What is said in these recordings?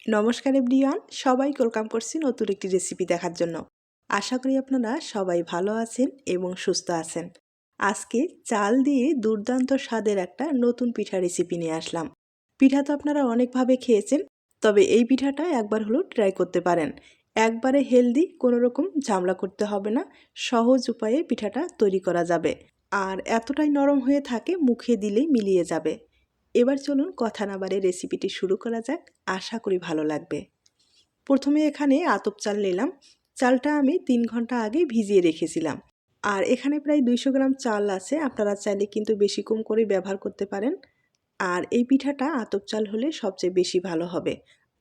নমস্কার এভরিওয়ান, সবাইকে ওয়েলকাম করছি নতুন একটি রেসিপি দেখার জন্য। আশা করি আপনারা সবাই ভালো আছেন এবং সুস্থ আছেন। আজকে চাল দিয়ে দুর্দান্ত স্বাদের একটা নতুন পিঠা রেসিপি নিয়ে আসলাম। পিঠা তো আপনারা অনেকভাবে খেয়েছেন, তবে এই পিঠাটা একবার হলেও ট্রাই করতে পারেন। একবারে হেলদি, কোনো রকম ঝামেলা করতে হবে না, সহজ উপায়ে পিঠাটা তৈরি করা যাবে। আর এতটাই নরম হয়ে থাকে, মুখে দিলেই মিলিয়ে যাবে। এবার চলুন কথা না বাড়িয়ে রেসিপিটি শুরু করা যাক, আশা করি ভালো লাগবে। প্রথমে এখানে আতপ চাল নিলাম। চালটা আমি 3 ঘন্টা আগে ভিজিয়ে রেখেছিলাম। আর এখানে প্রায় 200 গ্রাম চাল আছে, আপনারা চাইলে কিন্তু বেশি কম করে ব্যবহার করতে পারেন। আর এই পিঠাটা আতপ চাল হলে সবচেয়ে বেশি ভালো হবে।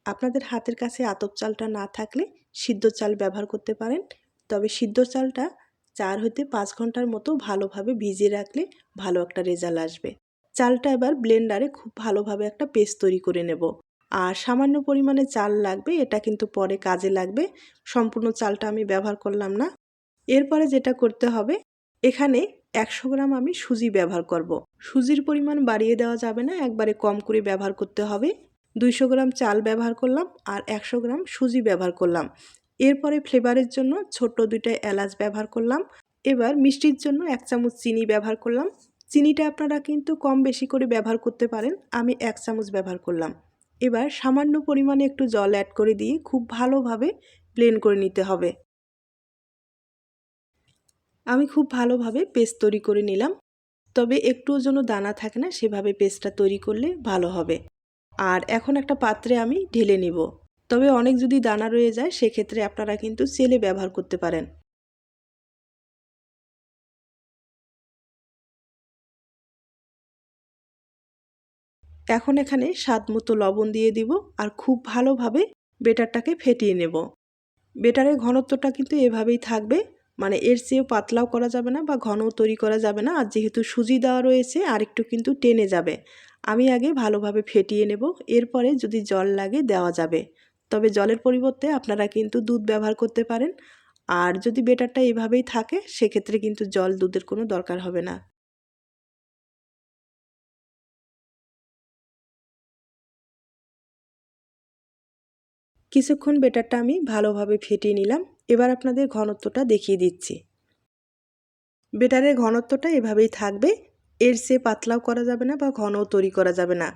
আপনাদের হাতের কাছে আতপ চালটা না থাকলে সিদ্ধ চাল ব্যবহার করতে পারেন, তবে সিদ্ধ চালটা 4 হতে 5 ঘন্টার মতো ভালোভাবে ভিজিয়ে রাখলে ভালো একটা রেজাল্ট আসবে। চালটা এবার ব্লেন্ডারে খুব ভালোভাবে একটা পেস্ট তৈরি করে নেব। আর সামান্য পরিমাণে চাল লাগবে, এটা কিন্তু পরে কাজে লাগবে। সম্পূর্ণ চালটা আমি ব্যবহার করলাম না। এরপরে যেটা করতে হবে, এখানে 100 গ্রাম আমি সুজি ব্যবহার করব। সুজির পরিমাণ বাড়িয়ে দেওয়া যাবে না, একবারে কম করে ব্যবহার করতে হবে। 200 গ্রাম চাল ব্যবহার করলাম আর 100 গ্রাম সুজি ব্যবহার করলাম। এরপরে ফ্লেভারের জন্য ছোট্ট 2টা এলাচ ব্যবহার করলাম। এবার মিষ্টির জন্য 1 চামচ চিনি ব্যবহার করলাম। চিনিটা আপনারা কিন্তু কম বেশি করে ব্যবহার করতে পারেন, আমি 1 চামচ ব্যবহার করলাম। এবার সামান্য পরিমাণে একটু জল অ্যাড করে দিয়ে খুব ভালোভাবে ব্লেন্ড করে নিতে হবে। আমি খুব ভালোভাবে পেস্ট তৈরি করে নিলাম, তবে একটুও যেন দানা থাকে না, সেভাবে পেস্টটা তৈরি করলে ভালো হবে। আর এখন একটা পাত্রে আমি ঢেলে নিব। তবে অনেক যদি দানা রয়ে যায়, সেক্ষেত্রে আপনারা কিন্তু চেলে ব্যবহার করতে পারেন। এখন এখানে স্বাদ মতো লবণ দিয়ে দিব আর খুব ভালোভাবে বেটারটাকে ফেটিয়ে নেব। বেটারের ঘনত্বটা কিন্তু এভাবেই থাকবে, মানে এর চেয়েও পাতলাও করা যাবে না বা ঘনও তৈরি করা যাবে না। আর যেহেতু সুজি দেওয়া রয়েছে, আর একটু কিন্তু টেনে যাবে। আমি আগে ভালোভাবে ফেটিয়ে নেব, এরপরে যদি জল লাগে দেওয়া যাবে। তবে জলের পরিবর্তে আপনারা কিন্তু দুধ ব্যবহার করতে পারেন। আর যদি বেটারটা এভাবেই থাকে, সেক্ষেত্রে কিন্তু দুধের কোনো দরকার হবে না। কিছুক্ষণ বেটারটা আমি ভালোভাবে ফেটিয়ে নিলাম। এবার আপনাদের ঘনত্বটা দেখিয়ে দিচ্ছি। বেটারের ঘনত্বটা এভাবেই থাকবে, এর চেয়ে পাতলাও করা যাবে না বা ঘনও তৈরি করা যাবে না।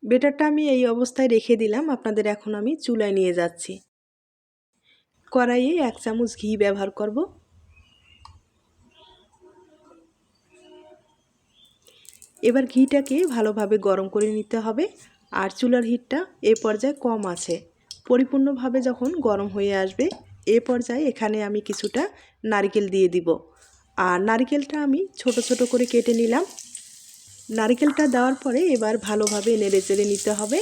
বেটারটা আমি এই অবস্থায় রেখে দিলাম, আপনাদের এখন আমি চুলায় নিয়ে যাচ্ছি। কড়াইয়ে 1 চামচ ঘি ব্যবহার করব। এবার ঘিটাকে ভালোভাবে গরম করে নিতে হবে। আর চুলার হিটটা এ পর্যায়ে কম আছে। পরিপূর্ণভাবে যখন গরম হয়ে আসবে, এ পর্যায়ে এখানে আমি কিছুটা নারকেল দিয়ে দিব। আর নারকেলটা আমি ছোট ছোট করে কেটে নিলাম। নারকেলটা দেওয়ার পরে এবার ভালোভাবে নেড়েচেড়ে নিতে হবে।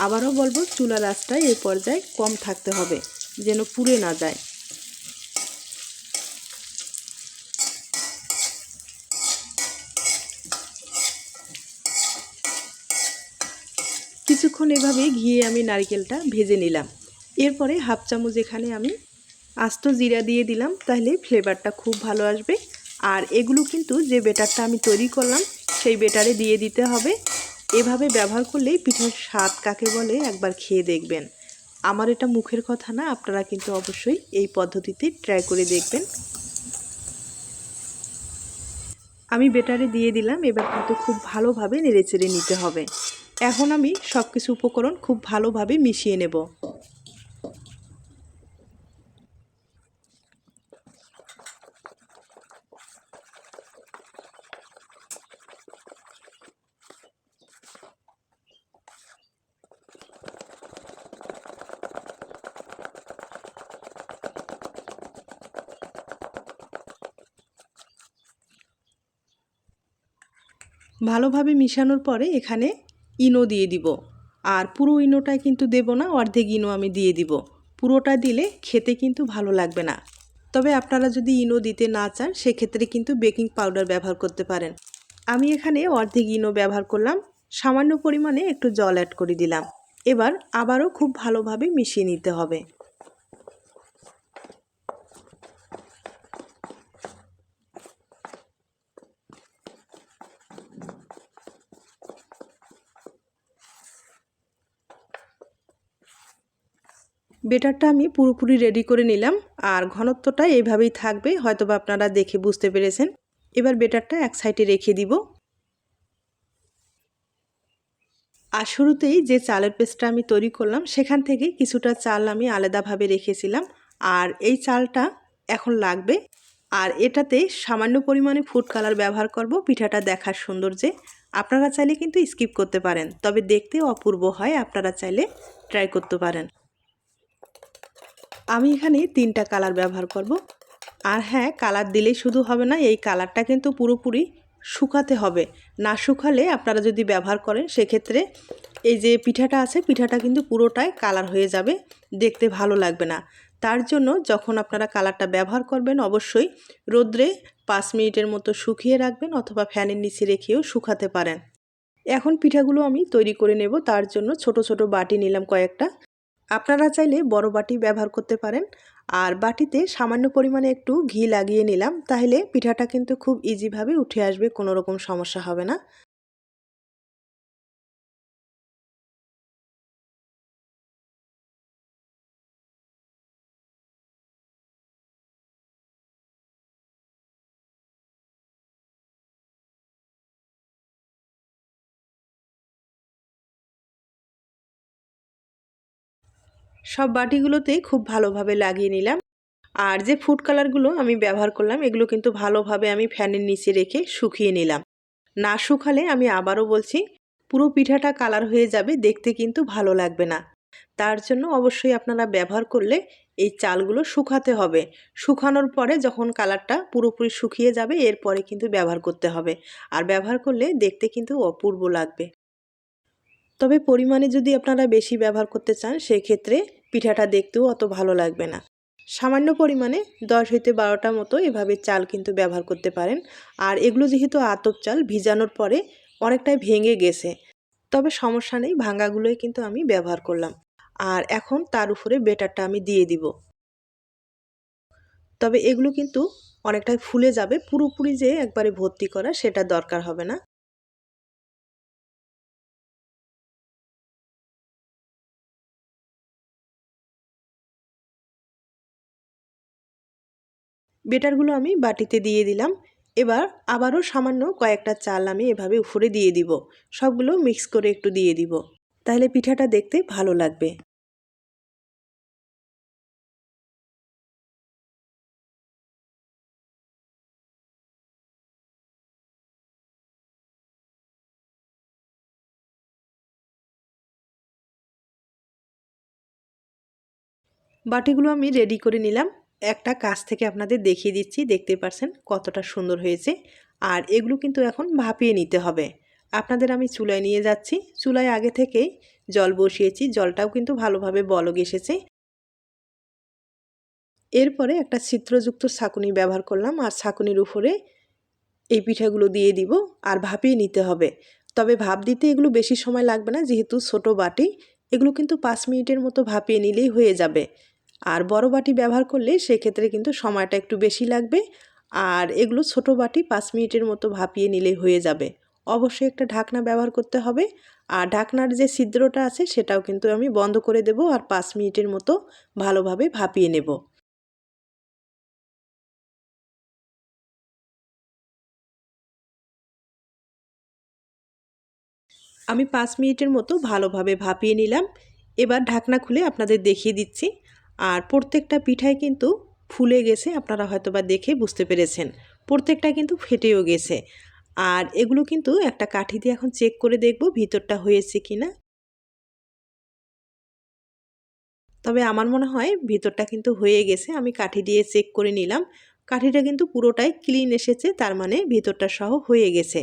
আবারও বলবো, চুলার আঁচটা এই পর্যায়ে কম থাকতে হবে, যেন পুড়ে না যায়। কিছুক্ষণ এভাবে ঘিয়ে আমি নারকেলটা ভেজে নিলাম। এরপরে হাফ চামচ এখানে আমি আস্ত জিরা দিয়ে দিলাম, তাহলে ফ্লেভারটা খুব ভালো আসবে। আর এগুলো কিন্তু যে বেটারটা আমি তৈরি করলাম, সেই বেটারে দিয়ে দিতে হবে। এভাবে ব্যবহার করলেই পিঠার স্বাদ কাকে বলে একবার খেয়ে দেখবেন। আমার এটা মুখের কথা না, আপনারা কিন্তু অবশ্যই এই পদ্ধতিতে ট্রাই করে দেখবেন। আমি বেটারে দিয়ে দিলাম, এবার কিন্তু খুব ভালোভাবে নেড়েচেড়ে নিতে হবে। এখন আমি সব কিছু উপকরণ খুব ভালোভাবে মিশিয়ে নেব। ভালোভাবে মিশানোর পরে এখানে ইনো দিয়ে দিব। আর পুরো ইনোটাই কিন্তু দেব না, অর্ধেক ইনো আমি দিয়ে দিব। পুরোটা দিলে খেতে কিন্তু ভালো লাগবে না। তবে আপনারা যদি ইনো দিতে না চান, সেক্ষেত্রে কিন্তু বেকিং পাউডার ব্যবহার করতে পারেন। আমি এখানে অর্ধেক ইনো ব্যবহার করলাম, সামান্য পরিমাণে একটু জল অ্যাড করে দিলাম। এবার আবারও খুব ভালোভাবে মিশিয়ে নিতে হবে। বেটারটা আমি পুরোপুরি রেডি করে নিলাম আর ঘনত্বটা এইভাবেই থাকবে, হয়তোবা আপনারা দেখে বুঝতে পেরেছেন। এবার বেটারটা এক সাইডে রেখে দিব। আর শুরুতেই যে চালের পেস্টটা আমি তৈরি করলাম সেখান থেকে কিছুটা চাল আমি আলাদাভাবে রেখেছিলাম, আর এই চালটা এখন লাগবে। আর এটাতে সামান্য পরিমাণে ফুড কালার ব্যবহার করব পিঠাটা দেখার সৌন্দর্যে। আপনারা চাইলে কিন্তু স্কিপ করতে পারেন, তবে দেখতে অপূর্ব হয়, আপনারা চাইলে ট্রাই করতে পারেন। আমি এখানে 3টা কালার ব্যবহার করব। আর হ্যাঁ, কালার দিলেই শুধু হবে না, এই কালারটা কিন্তু পুরোপুরি শুকাতে হবে। না শুকালে আপনারা যদি ব্যবহার করেন সেক্ষেত্রে এই যে পিঠাটা আছে পিঠাটা কিন্তু পুরোটাই কালার হয়ে যাবে, দেখতে ভালো লাগবে না। তার জন্য যখন আপনারা কালারটা ব্যবহার করবেন অবশ্যই রোদ্রে 5 মিনিটের মতো শুকিয়ে রাখবেন, অথবা ফ্যানের নিচে রেখেও শুকাতে পারেন। এখন পিঠাগুলো আমি তৈরি করে নেব। তার জন্য ছোট ছোট বাটি নিলাম কয়েকটা। আপনারা চাইলে বড় বাটি ব্যবহার করতে পারেন। আর বাটিতে সামান্য পরিমাণে একটু ঘি লাগিয়ে নিলাম, তাহলে পিঠাটা কিন্তু খুব ইজিভাবে উঠে আসবে, কোনো রকম সমস্যা হবে না। সব বাটিগুলোতে খুব ভালোভাবে লাগিয়ে নিলাম। আর যে ফুড কালারগুলো আমি ব্যবহার করলাম এগুলো কিন্তু ভালোভাবে আমি ফ্যানের নিচে রেখে শুকিয়ে নিলাম। না শুকালে আমি আবারও বলছি পুরো পিঠাটা কালার হয়ে যাবে, দেখতে কিন্তু ভালো লাগবে না। তার জন্য অবশ্যই আপনারা ব্যবহার করলে এই চালগুলো শুকাতে হবে। শুকানোর পরে যখন কালারটা পুরোপুরি শুকিয়ে যাবে এরপরে কিন্তু ব্যবহার করতে হবে। আর ব্যবহার করলে দেখতে কিন্তু অপূর্ব লাগবে। তবে পরিমাণে যদি আপনারা বেশি ব্যবহার করতে চান সেক্ষেত্রে পিঠাটা দেখতেও অত ভালো লাগবে না। সামান্য পরিমাণে 10 হইতে 12টা মতো এভাবে চাল কিন্তু ব্যবহার করতে পারেন। আর এগুলো যেহেতু আতপ চাল, ভিজানোর পরে অনেকটাই ভেঙে গেছে, তবে সমস্যা নেই, ভাঙাগুলোই কিন্তু আমি ব্যবহার করলাম। আর এখন তার উপরে বেটারটা আমি দিয়ে দিব। তবে এগুলো কিন্তু অনেকটাই ফুলে যাবে, পুরোপুরি যে একবারে ভর্তি করা সেটা দরকার হবে না। বেটারগুলো আমি বাটিতে দিয়ে দিলাম। এবার আবারও সামান্য কয়েকটা চাল আমি এভাবে উপরে দিয়ে দিব। সবগুলো মিক্স করে একটু দিয়ে দিব, তাহলে পিঠাটা দেখতে ভালো লাগবে। বাটিগুলো আমি রেডি করে নিলাম। একটা কাছ থেকে আপনাদের দেখিয়ে দিচ্ছি, দেখতে পাচ্ছেন কতটা সুন্দর হয়েছে। আর এগুলো কিন্তু এখন ভাপিয়ে নিতে হবে। আপনাদের আমি চুলায় নিয়ে যাচ্ছি। চুলায় আগে থেকেই জল বসিয়েছি, জলটাও কিন্তু ভালোভাবে বলক এসেছে। এরপরে একটা ছিদ্রযুক্ত ছাঁকুনি ব্যবহার করলাম, আর ছাঁকুনির উপরে এই পিঠাগুলো দিয়ে দিব আর ভাপিয়ে নিতে হবে। তবে ভাপ দিতে এগুলো বেশি সময় লাগবে না, যেহেতু ছোট বাটি। এগুলো কিন্তু 5 মিনিটের মতো ভাপিয়ে নিলেই হয়ে যাবে। আর বড় বাটি ব্যবহার করলে সেক্ষেত্রে কিন্তু সময়টা একটু বেশি লাগবে। আর এগুলো ছোট বাটি 5 মিনিটের মতো ভাপিয়ে নিলেই হয়ে যাবে। অবশ্যই একটা ঢাকনা ব্যবহার করতে হবে। আর ঢাকনার যে ছিদ্রটা আছে সেটাও কিন্তু আমি বন্ধ করে দেব, আর 5 মিনিটের মতো ভালোভাবে ভাপিয়ে নেব। আমি 5 মিনিটের মতো ভালোভাবে ভাপিয়ে নিলাম। এবার ঢাকনা খুলে আপনাদের দেখিয়ে দিচ্ছি। আর প্রত্যেকটা পিঠাই কিন্তু ফুলে গেছে, আপনারা হয়তোবা দেখে বুঝতে পেরেছেন। প্রত্যেকটা কিন্তু ফেটেও গেছে। আর এগুলো কিন্তু একটা কাঠি দিয়ে এখন চেক করে দেখব ভিতরটা হয়েছে কিনা। তবে আমার মনে হয় ভিতরটা কিন্তু হয়ে গেছে। আমি কাঠি দিয়ে চেক করে নিলাম। কাঠিটা কিন্তু পুরোটাই ক্লিন এসেছে, তার মানে ভিতরটা সহ হয়ে গেছে।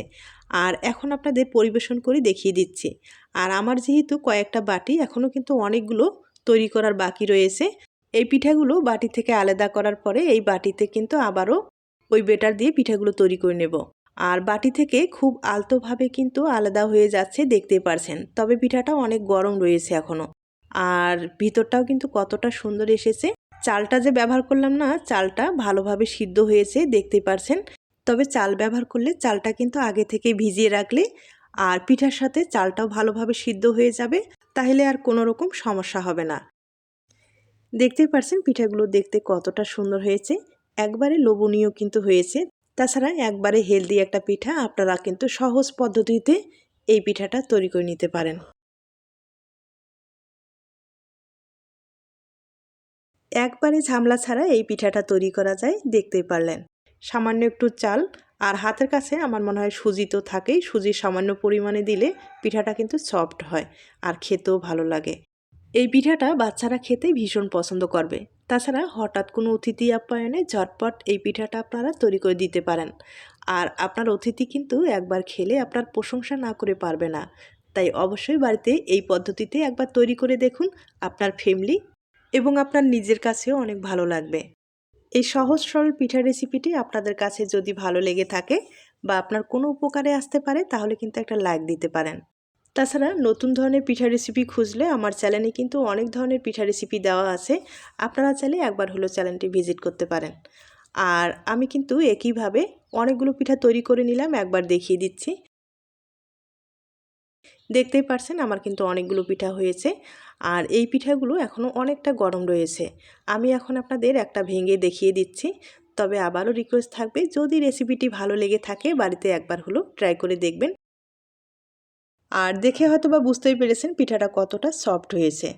আর এখন আপনাদের পরিবেশন করে দেখিয়ে দিচ্ছি। আর আমার যেহেতু কয়েকটা বাটি এখনও কিন্তু অনেকগুলো তৈরি করার বাকি রয়েছে। এই পিঠাগুলো বাটি থেকে আলাদা করার পরে এই বাটিতে কিন্তু আবারও ওই বেটার দিয়ে পিঠাগুলো তৈরি করে নেব। আর বাটি থেকে খুব আলতোভাবে কিন্তু আলাদা হয়ে যাচ্ছে, দেখতে পারছেন। তবে পিঠাটা অনেক গরম রয়েছে এখনও। আর ভিতরটাও কিন্তু কতটা সুন্দর এসেছে। চালটা যে ব্যবহার করলাম না, চালটা ভালোভাবে সিদ্ধ হয়েছে, দেখতে পারছেন। তবে চাল ব্যবহার করলে চালটা কিন্তু আগে থেকে ভিজিয়ে রাখলে আর পিঠার সাথে চালটাও ভালোভাবে সিদ্ধ হয়ে যাবে, তাহলে আর কোনো রকম সমস্যা হবে না। দেখতেই পারছেন পিঠাগুলো দেখতে কতটা সুন্দর হয়েছে, একবারে লোভনীয় কিন্তু হয়েছে। তাছাড়া একবারে হেলদি একটা পিঠা, আপনারা কিন্তু সহজ পদ্ধতিতে এই পিঠাটা তৈরি করে নিতে পারেন। একবারে ঝামেলা ছাড়া এই পিঠাটা তৈরি করা যায়, দেখতেই পারলেন। সামান্য একটু চাল আর হাতের কাছে আমার মনে হয় সুজি তো থাকেই, সুজি সামান্য পরিমাণে দিলে পিঠাটা কিন্তু সফট হয় আর খেতেও ভালো লাগে। এই পিঠাটা বাচ্চারা খেতে ভীষণ পছন্দ করবে। তাছাড়া হঠাৎ কোনো অতিথি আপ্যায়নে ঝটপট এই পিঠাটা আপনারা তৈরি করে দিতে পারেন। আর আপনার অতিথি কিন্তু একবার খেলে আপনার প্রশংসা না করে পারবে না। তাই অবশ্যই বাড়িতে এই পদ্ধতিতে একবার তৈরি করে দেখুন, আপনার ফ্যামিলি এবং আপনার নিজের কাছেও অনেক ভালো লাগবে। এই সহজ সরল পিঠা রেসিপিটি আপনাদের কাছে যদি ভালো লেগে থাকে বা আপনার কোনো উপকারে আসতে পারে, তাহলে কিন্তু একটা লাইক দিতে পারেন। তাছাড়া নতুন ধরনের পিঠা রেসিপি খুঁজলে আমার চ্যানেলে কিন্তু অনেক ধরনের পিঠা রেসিপি দেওয়া আছে, আপনারা চাইলে একবার হলো চ্যানেলটি ভিজিট করতে পারেন। আর আমি কিন্তু একইভাবে অনেকগুলো পিঠা তৈরি করে নিলাম, একবার দেখিয়ে দিচ্ছি। দেখতেই পারছেন আমার কিন্তু অনেকগুলো পিঠা হয়েছে। আর এই পিঠাগুলো এখনও অনেকটা গরম রয়েছে। আমি এখন আপনাদের একটা ভেঙে দেখিয়ে দিচ্ছি। তবে আবারও রিকোয়েস্ট থাকবে, যদি রেসিপিটি ভালো লেগে থাকে বাড়িতে একবার হলো ট্রাই করে দেখবেন। আর দেখে হয়তো বা বুঝতেই পেরেছেন পিঠাটা কতটা সফট হয়েছে।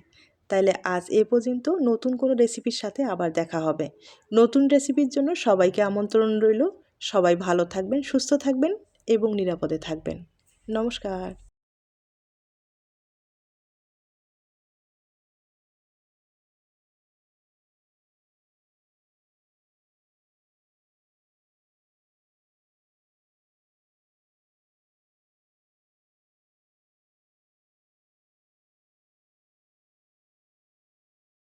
তাইলে আজ এ পর্যন্ত, নতুন কোনো রেসিপির সাথে আবার দেখা হবে। নতুন রেসিপির জন্য সবাইকে আমন্ত্রণ রইল। সবাই ভালো থাকবেন, সুস্থ থাকবেন এবং নিরাপদে থাকবেন। নমস্কার।